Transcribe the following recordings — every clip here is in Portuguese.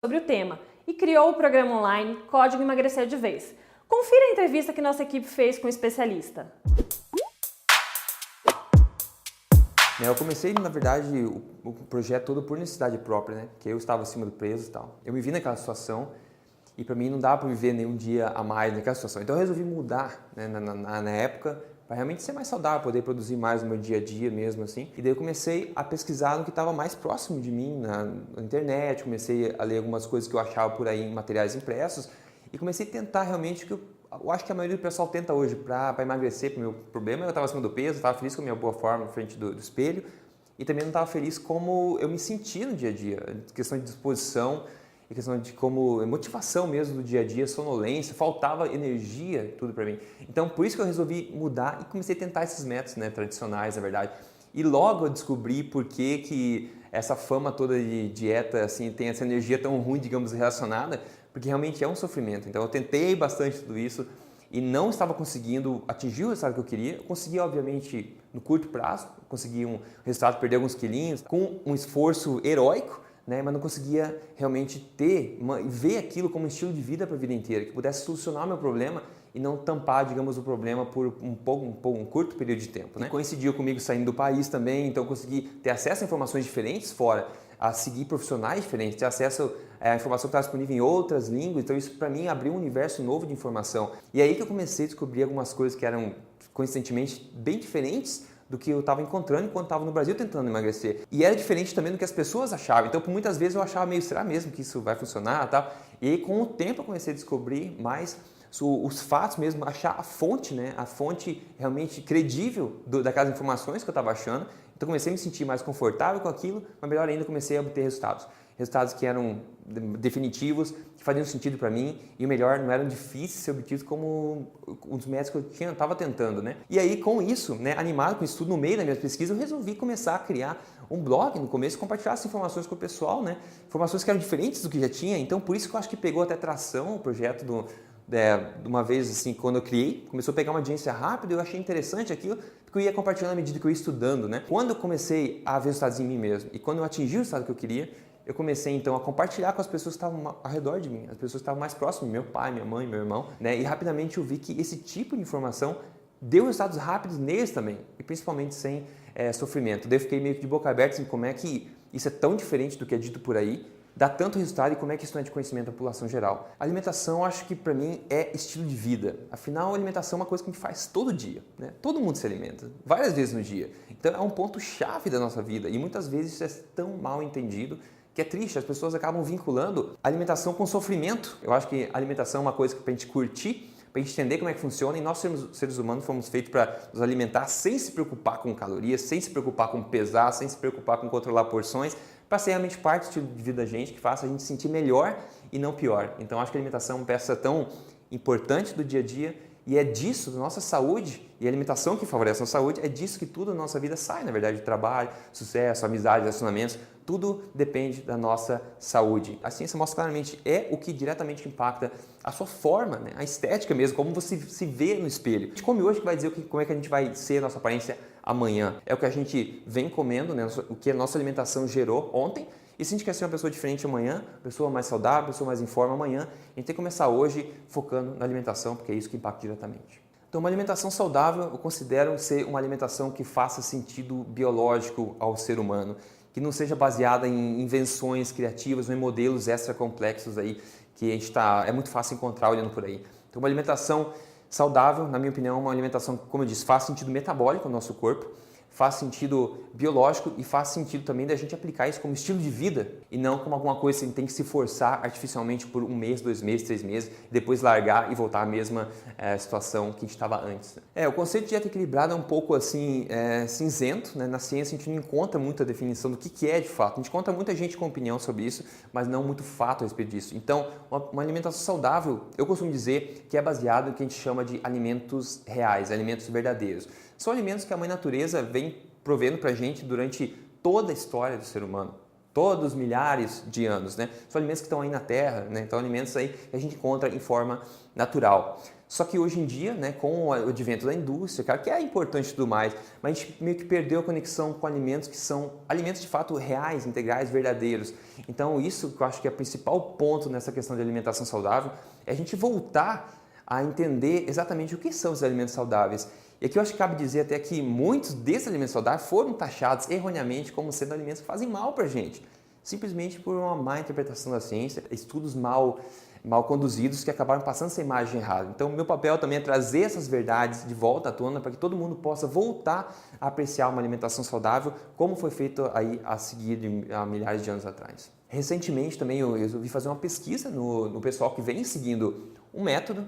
sobre o tema e criou o programa online Código Emagrecer de Vez. Confira a entrevista que nossa equipe fez com o especialista. Eu comecei, na verdade, o projeto todo por necessidade própria, né? Que eu estava acima do peso e tal. Eu me vi naquela situação e para mim não dava para viver nenhum dia a mais naquela situação. Então eu resolvi mudar, né, na época para realmente ser mais saudável, poder produzir mais no meu dia a dia mesmo assim. E daí eu comecei a pesquisar no que estava mais próximo de mim na internet, comecei a ler algumas coisas que eu achava por aí em materiais impressos e comecei a tentar realmente o que eu acho que a maioria do pessoal tenta hoje para emagrecer, para o meu problema. Eu estava acima do peso, estava feliz com a minha boa forma na frente do espelho e também não estava feliz como eu me sentia no dia a dia, questão de disposição e questão de como motivação mesmo do dia a dia, sonolência, faltava energia, tudo para mim. Então, por isso que eu resolvi mudar e comecei a tentar esses métodos, né, tradicionais, na verdade. E logo eu descobri por que essa fama toda de dieta assim tem essa energia tão ruim, digamos, relacionada, porque realmente é um sofrimento. Então eu tentei bastante tudo isso e não estava conseguindo atingir o resultado que eu queria. Eu consegui, obviamente, no curto prazo, consegui um resultado, perder alguns quilinhos, com um esforço heróico, né? Mas não conseguia realmente ver aquilo como um estilo de vida para a vida inteira, que pudesse solucionar o meu problema e não tampar, digamos, o problema por um curto período de tempo, né? E coincidiu comigo saindo do país também, então eu consegui ter acesso a informações diferentes fora, a seguir profissionais diferentes, ter acesso à informação que estava disponível em outras línguas, então isso para mim abriu um universo novo de informação. E aí que eu comecei a descobrir algumas coisas que eram, coincidentemente, bem diferentes do que eu estava encontrando enquanto estava no Brasil tentando emagrecer. E era diferente também do que as pessoas achavam. Então, por muitas vezes eu achava meio, será mesmo que isso vai funcionar? Tal? E aí, com o tempo eu comecei a descobrir mais os fatos mesmo, achar a fonte, né? A fonte realmente credível daquelas informações que eu estava achando. Então, comecei a me sentir mais confortável com aquilo, mas melhor ainda, comecei a obter resultados. Resultados que eram definitivos, que faziam sentido para mim e o melhor, não eram difíceis de ser obtidos como os métodos que eu estava tentando, né? E aí com isso, né, animado com isso tudo no meio da minha pesquisa, eu resolvi começar a criar um blog no começo, compartilhar essas informações com o pessoal, né? Informações que eram diferentes do que já tinha, então por isso que eu acho que pegou até tração o projeto de uma vez assim, quando eu criei, começou a pegar uma audiência rápida, eu achei interessante aquilo, porque eu ia compartilhando à medida que eu ia estudando, né? Quando eu comecei a ver resultados em mim mesmo e quando eu atingi o resultado que eu queria, eu comecei então a compartilhar com as pessoas que estavam ao redor de mim, as pessoas que estavam mais próximas, meu pai, minha mãe, meu irmão, né? E rapidamente eu vi que esse tipo de informação deu resultados rápidos neles também, e principalmente sem sofrimento. Daí eu fiquei meio que de boca aberta assim, como é que isso é tão diferente do que é dito por aí, dá tanto resultado e como é que isso não é de conhecimento da população geral. A alimentação, acho que para mim é estilo de vida. Afinal, a alimentação é uma coisa que a gente faz todo dia, né? Todo mundo se alimenta, várias vezes no dia. Então é um ponto-chave da nossa vida e muitas vezes isso é tão mal entendido que é triste, as pessoas acabam vinculando a alimentação com sofrimento. Eu acho que a alimentação é uma coisa para a gente curtir, para a gente entender como é que funciona e nós seres humanos fomos feitos para nos alimentar sem se preocupar com calorias, sem se preocupar com pesar, sem se preocupar com controlar porções, para ser realmente parte do estilo de vida da gente, que faça a gente se sentir melhor e não pior. Então acho que a alimentação é uma peça tão importante do dia a dia e é disso, da nossa saúde, e a alimentação que favorece a nossa saúde, é disso que tudo na nossa vida sai, na verdade, trabalho, sucesso, amizade, relacionamentos, tudo depende da nossa saúde. A ciência mostra claramente, é o que diretamente impacta a sua forma, né? A estética mesmo, como você se vê no espelho. A gente come hoje que vai dizer como é que a gente vai ser a nossa aparência amanhã. É o que a gente vem comendo, né? O que a nossa alimentação gerou ontem. E se a gente quer ser uma pessoa diferente amanhã, pessoa mais saudável, pessoa mais em forma amanhã, a gente tem que começar hoje focando na alimentação, porque é isso que impacta diretamente. Então, uma alimentação saudável eu considero ser uma alimentação que faça sentido biológico ao ser humano, que não seja baseada em invenções criativas ou em modelos extra complexos aí que a gente é muito fácil encontrar olhando por aí. Então, uma alimentação saudável, na minha opinião, é uma alimentação que, como eu disse, faz sentido metabólico ao nosso corpo, faz sentido biológico e faz sentido também da gente aplicar isso como estilo de vida e não como alguma coisa que a gente tem que se forçar artificialmente por 1 mês, 2 meses, 3 meses, depois largar e voltar à mesma situação que a gente estava antes. O conceito de dieta equilibrada é um pouco assim cinzento, né? Na ciência a gente não encontra muita definição do que é de fato. A gente encontra muita gente com opinião sobre isso, mas não muito fato a respeito disso. Então, uma alimentação saudável, eu costumo dizer que é baseado no que a gente chama de alimentos reais, alimentos verdadeiros. São alimentos que a Mãe Natureza vem provendo para a gente durante toda a história do ser humano. todos milhares de anos, né? São alimentos que estão aí na Terra, né? Então alimentos aí que a gente encontra em forma natural. Só que hoje em dia, né, com o advento da indústria, cara, que é importante e tudo mais, mas a gente meio que perdeu a conexão com alimentos que são alimentos de fato reais, integrais, verdadeiros. Então isso que eu acho que é o principal ponto nessa questão de alimentação saudável, é a gente voltar a entender exatamente o que são os alimentos saudáveis. E aqui eu acho que cabe dizer até que muitos desses alimentos saudáveis foram taxados erroneamente como sendo alimentos que fazem mal para a gente, simplesmente por uma má interpretação da ciência, estudos mal conduzidos que acabaram passando essa imagem errada. Então, meu papel também é trazer essas verdades de volta à tona para que todo mundo possa voltar a apreciar uma alimentação saudável como foi feito aí a seguir há milhares de anos atrás. Recentemente também eu resolvi fazer uma pesquisa no pessoal que vem seguindo o método,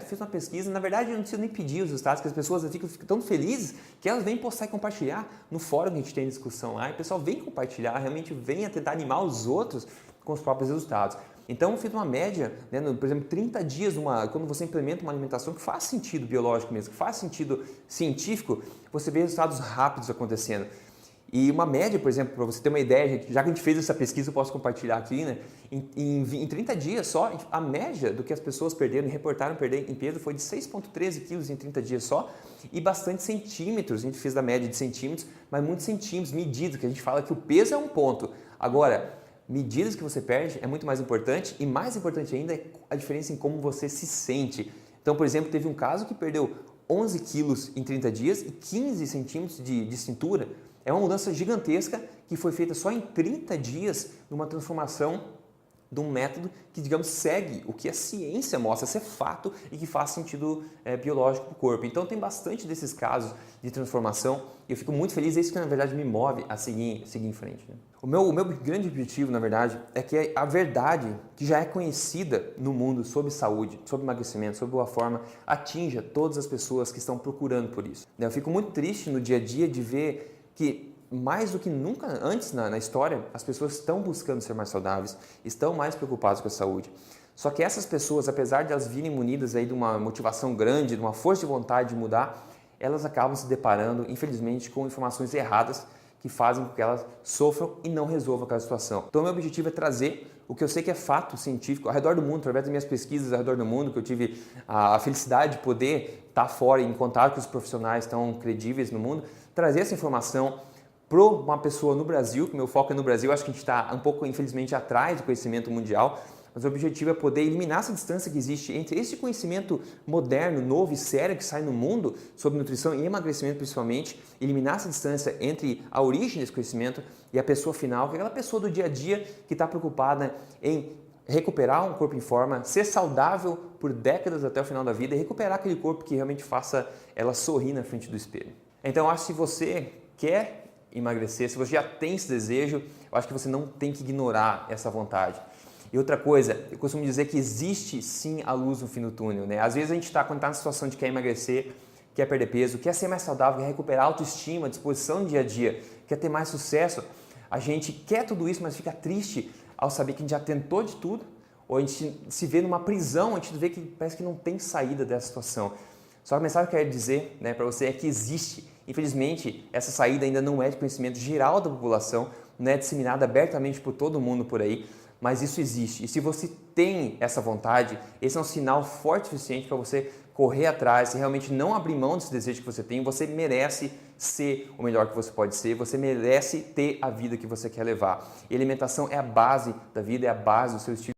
fiz uma pesquisa, na verdade eu não preciso nem pedir os resultados, que as pessoas ficam tão felizes que elas vêm postar e compartilhar no fórum que a gente tem discussão lá, e o pessoal vem compartilhar, realmente vem a tentar animar os outros com os próprios resultados. Então eu fiz uma média, né, por exemplo, 30 dias, quando você implementa uma alimentação que faz sentido biológico mesmo, que faz sentido científico, você vê resultados rápidos acontecendo. E uma média, por exemplo, para você ter uma ideia, já que a gente fez essa pesquisa, eu posso compartilhar aqui, né? Em 30 dias só, a média do que as pessoas perderam e reportaram perder em peso foi de 6,13 quilos em 30 dias só e bastante centímetros, a gente fez da média de centímetros, mas muitos centímetros, medidas, que a gente fala que o peso é um ponto. Agora, medidas que você perde é muito mais importante e mais importante ainda é a diferença em como você se sente. Então, por exemplo, teve um caso que perdeu 11 quilos em 30 dias e 15 centímetros de cintura. É uma mudança gigantesca que foi feita só em 30 dias numa transformação de um método que, digamos, segue o que a ciência mostra ser fato e que faz sentido biológico para o corpo. Então tem bastante desses casos de transformação e eu fico muito feliz, é isso que na verdade me move a seguir em frente. Né? O meu grande objetivo, na verdade, é que a verdade que já é conhecida no mundo sobre saúde, sobre emagrecimento, sobre boa forma, atinja todas as pessoas que estão procurando por isso. Eu fico muito triste no dia a dia de ver que mais do que nunca antes na história, as pessoas estão buscando ser mais saudáveis, estão mais preocupadas com a saúde. Só que essas pessoas, apesar de elas virem munidas aí de uma motivação grande, de uma força de vontade de mudar, elas acabam se deparando, infelizmente, com informações erradas que fazem com que elas sofram e não resolvam aquela situação. Então, meu objetivo é trazer o que eu sei que é fato científico ao redor do mundo, através das minhas pesquisas ao redor do mundo, que eu tive a felicidade de poder estar fora e em contato com os profissionais tão credíveis no mundo, trazer essa informação para uma pessoa no Brasil, que meu foco é no Brasil, acho que a gente está um pouco, infelizmente, atrás do conhecimento mundial, mas o objetivo é poder eliminar essa distância que existe entre esse conhecimento moderno, novo e sério que sai no mundo sobre nutrição e emagrecimento principalmente, eliminar essa distância entre a origem desse conhecimento e a pessoa final, que é aquela pessoa do dia a dia que está preocupada em recuperar um corpo em forma, ser saudável por décadas até o final da vida e recuperar aquele corpo que realmente faça ela sorrir na frente do espelho. Então, eu acho que se você quer emagrecer, se você já tem esse desejo, eu acho que você não tem que ignorar essa vontade. E outra coisa, eu costumo dizer que existe sim a luz no fim do túnel, né? Às vezes a gente quando está na situação de quer emagrecer, quer perder peso, quer ser mais saudável, quer recuperar a autoestima, a disposição no dia a dia, quer ter mais sucesso, a gente quer tudo isso, mas fica triste ao saber que a gente já tentou de tudo, ou a gente se vê numa prisão, a gente vê que parece que não tem saída dessa situação. Só que a mensagem que eu quero dizer, né, para você é que existe. Infelizmente, essa saída ainda não é de conhecimento geral da população, não é disseminada abertamente por todo mundo por aí, mas isso existe. E se você tem essa vontade, esse é um sinal forte o suficiente para você correr atrás e realmente não abrir mão desse desejo que você tem. Você merece ser o melhor que você pode ser, você merece ter a vida que você quer levar. E a alimentação é a base da vida, é a base do seu estilo